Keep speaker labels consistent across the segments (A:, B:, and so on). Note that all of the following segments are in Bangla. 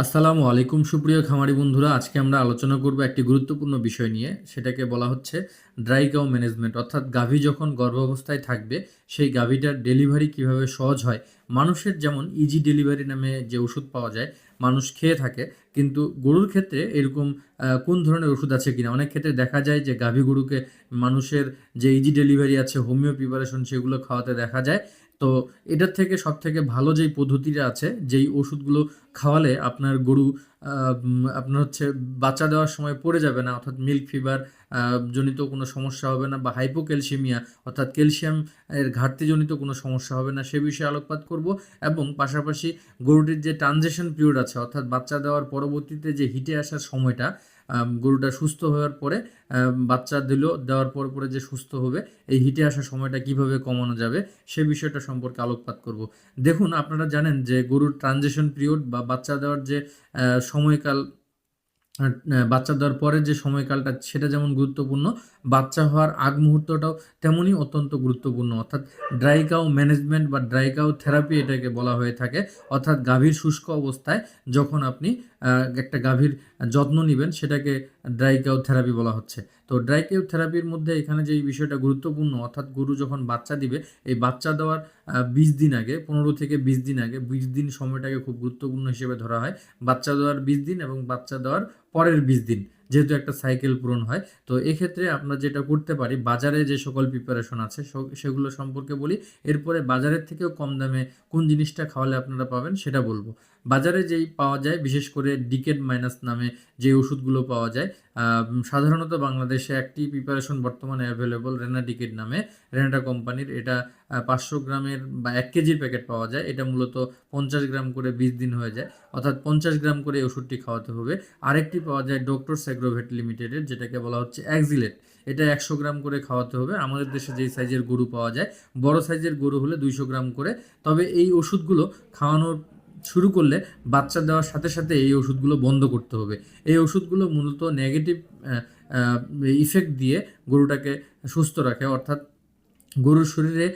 A: আসসালামু আলাইকুম সুপ্রিয় খামারি বন্ধুরা, আজকে আমরা আলোচনা করব একটি গুরুত্বপূর্ণ বিষয় নিয়ে। সেটাকে বলা হচ্ছে ড্রাই কাউ ম্যানেজমেন্ট, অর্থাৎ গাভী যখন গর্ভাবস্থায় থাকবে সেই গাভীটার ডেলিভারি কিভাবে সহজ হয়। মানুষের যেমন ইজি ডেলিভারি নামে যে ওষুধ পাওয়া যায় মানুষ খেয়ে থাকে, কিন্তু গরুর ক্ষেত্রে এরকম কোন ধরনের ওষুধ আছে কিনা। অনেক ক্ষেত্রে দেখা যায় যে গাভী গরুকে মানুষের যে ইজি ডেলিভারি আছে হোমিও প্রিপারেশন সেগুলো খাওয়াতে দেখা যায়। তো এটার থেকে সবথেকে ভালো যেই পদ্ধতিটা আছে, যেই ওষুধগুলো খাওয়ালে আপনার গরু আপনার হচ্ছে বাচ্চা দেওয়ার সময় পড়ে যাবে না, অর্থাৎ মিল্ক ফিভার জনিত কোনো সমস্যা হবে না, বা হাইপোক্যালসিমিয়া অর্থাৎ ক্যালসিয়াম এর ঘাটতিজনিত কোনো সমস্যা হবে না, সে বিষয়ে আলোকপাত করব। এবং পাশাপাশি গরুটির যে ট্রানজিশন পিরিয়ড আছে, অর্থাৎ বাচ্চা দেওয়ার পরবর্তীতে যে হিটে আসার সময়টা, গরুটা সুস্থ হওয়ার পরে বাচ্চা দেওয়ার পর পরে যে সুস্থ হবে, এই হিটে আসার সময়টা কিভাবে কমানো যাবে সে বিষয়টা সম্পর্কে আলোকপাত করব। দেখুন, আপনারা জানেন যে গরুর ট্রানজিশন পিরিয়ড বা বাচ্চা দেওয়ার যে সময়কাল, বাচ্চা দেওয়ার পরের যে সময়কালটা সেটা যেমন গুরুত্বপূর্ণ, বাচ্চা হওয়ার আগ মুহূর্তটাও তেমনই অত্যন্ত গুরুত্বপূর্ণ। অর্থাৎ ড্রাই কাউ ম্যানেজমেন্ট বা ড্রাই কাউ থেরাপি এটাকে বলা হয়ে থাকে। অর্থাৎ গাভীর শুষ্ক অবস্থায় যখন আপনি একটা গাভীর যত্ন নেবেন সেটাকে ড্রাই কাউ থেরাপি বলা হচ্ছে। তো ড্রাই কাউ থেরাপির মধ্যে এখানে যে বিষয়টা গুরুত্বপূর্ণ, অর্থাৎ গরু যখন বাচ্চা দিবে, এই বাচ্চা দেওয়ার 20 দিন আগে, 15 থেকে 20 দিন আগে, 20 দিন সময়টাকে খুব গুরুত্বপূর্ণ হিসেবে ধরা হয়। বাচ্চা দেওয়ার 20 দিন এবং বাচ্চা দেওয়ার পরের 20 দিন, যেহেতু একটা সাইকেল পূরণ হয়। তো এক্ষেত্রে আমরা যেটা করতে পারি, বাজারে যে সকল প্রিপারেশন আছে সেগুলো সম্পর্কে বলি। এরপরে বাজারের থেকেও কম দামে কোন জিনিসটা খাওয়ালে আপনারা পাবেন সেটা বলবো। বাজারে যেই পাওয়া যায়, বিশেষ করে ডিকেড মাইনাস নামে যে ওষুধগুলো পাওয়া যায়, সাধারণত বাংলাদেশে একটি প্রিপারেশন বর্তমানে অ্যাভেলেবল, রেনাডিকেট নামে, রেনাটা কোম্পানির। এটা 500 গ্রামের বা 1 কেজির প্যাকেট পাওয়া যায়। এটা মূলত 50 গ্রাম করে 20 দিন হয়ে যায়, অর্থাৎ 50 গ্রাম করে এই ওষুধটি খাওয়াতে হবে। আরেকটি পাওয়া যায় ডক্টর অ্যাগ্রোভেট লিমিটেডের, যেটাকে বলা হচ্ছে অ্যাক্সিলেট। এটা 100 গ্রাম করে খাওয়াতে হবে। আমাদের দেশে যেই সাইজের গরু পাওয়া যায়, বড় সাইজের গরু হলে 200 গ্রাম করে। তবে এই ওষুধগুলো খাওয়ানোর শুরু করলে বাচ্চা দেওয়ার সাথে সাথে এই ওষুধগুলো বন্ধ করতে হবে। এই ওষুধগুলো মূলত নেগেটিভ ইফেক্ট দিয়ে গরুটাকে সুস্থ রাখে, অর্থাৎ গরুর শরীরে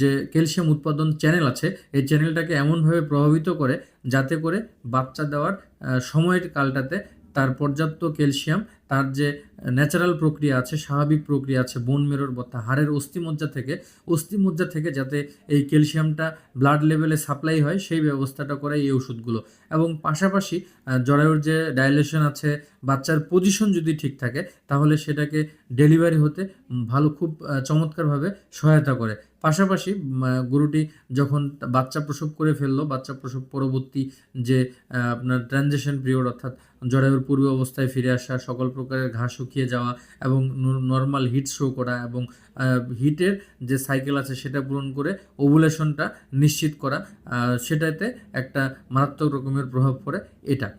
A: যে ক্যালসিয়াম উৎপাদন চ্যানেল আছে, এই চ্যানেলটাকে এমনভাবে প্রভাবিত করে যাতে করে বাচ্চা দেওয়ার সময়ের কালটাতে তার পর্যাপ্ত ক্যালসিয়াম, তার যে ন্যাচারাল প্রক্রিয়া আছে, স্বাভাবিক প্রক্রিয়া আছে, বোন মেরোর বা হাড়ের অস্থিমজ্জা থেকে যাতে এই ক্যালসিয়ামটা ব্লাড লেভেলে সাপ্লাই হয়, সেই ব্যবস্থাটা করে এই ওষুধগুলো। এবং পাশাপাশি জরায়ুর যে ডাইলেশন আছে, বাচ্চার পজিশন যদি ঠিক থাকে তাহলে সেটাকে ডেলিভারি হতে ভালো, খুব চমৎকারভাবে সহায়তা করে। পাশাপাশি গরুটি যখন বাচ্চা প্রসব করে ফেললো, বাচ্চা প্রসব পরবর্তী যে আপনার ট্রানজিশন পিরিয়ড, অর্থাৎ জরায়ুর পূর্ব অবস্থায় ফিরে আসা, সকল প্রকারের ঘাস শুকিয়ে যাওয়া এবং নর্মাল হিট শো করা, এবং হিটের যে সাইকেল আছে সেটা পূরণ করে ওভুলেশনটা নিশ্চিত করা, সেটাতে একটা মারাত্মক রকমের প্রভাব পড়ে এটা,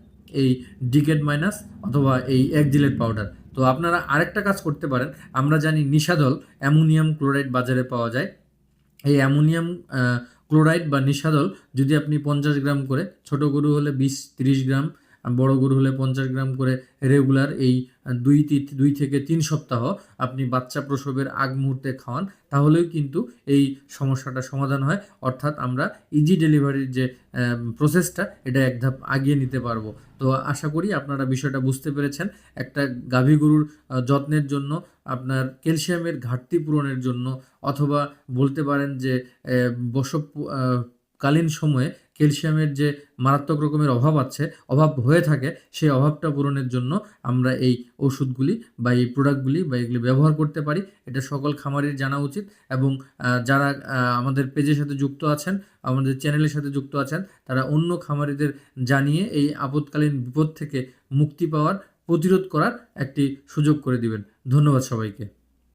A: এই ডিকেড মাইনাস অথবা এই অ্যাক্সিলেট পাউডার। তো আপনারা আরেকটা কাজ করতে পারেন। আমরা জানি নিশাদল অ্যামোনিয়াম ক্লোরাইড বাজারে পাওয়া যায়। এই অ্যামোনিয়াম ক্লোরাইড বা নিশাদল যদি আপনি 50 গ্রাম করে, ছোট গরু হলে 20-30 গ্রাম, বড় গরু হলে 50 গ্রাম করে রেগুলার, এই 2 থেকে 3 সপ্তাহ আপনি বাচ্চা প্রসবের আগ মুহূর্তে খাওয়ান, তাহলেও কিন্তু এই সমস্যাটা সমাধান হয়। অর্থাৎ আমরা ইজি ডেলিভারির যে প্রসেসটা, এটা এক ধাপ আগিয়ে নিতে পারবো। তো আশা করি আপনারা বিষয়টা বুঝতে পেরেছেন। একটা গাভী গরুর যত্নের জন্য, আপনার ক্যালসিয়ামের ঘাটতি পূরণের জন্য, অথবা বলতে পারেন যে বসব কালীন সময়ে ক্যালসিয়ামের যে মারাত্মক রকমের অভাব হয়ে থাকে, সেই অভাবটা পূরণের জন্য আমরা এই ওষুধগুলি বা এই প্রোডাক্টগুলি বা এগুলি ব্যবহার করতে পারি। এটা সকল খামারির জানা উচিত। এবং যারা আমাদের পেজের সাথে যুক্ত আছেন, আমাদের চ্যানেলের সাথে যুক্ত আছেন, তারা অন্য খামারিদের জানিয়ে এই আপৎকালীন বিপদ থেকে মুক্তি পাওয়ার, প্রতিরোধ করার একটি সুযোগ করে দিবেন। ধন্যবাদ সবাইকে।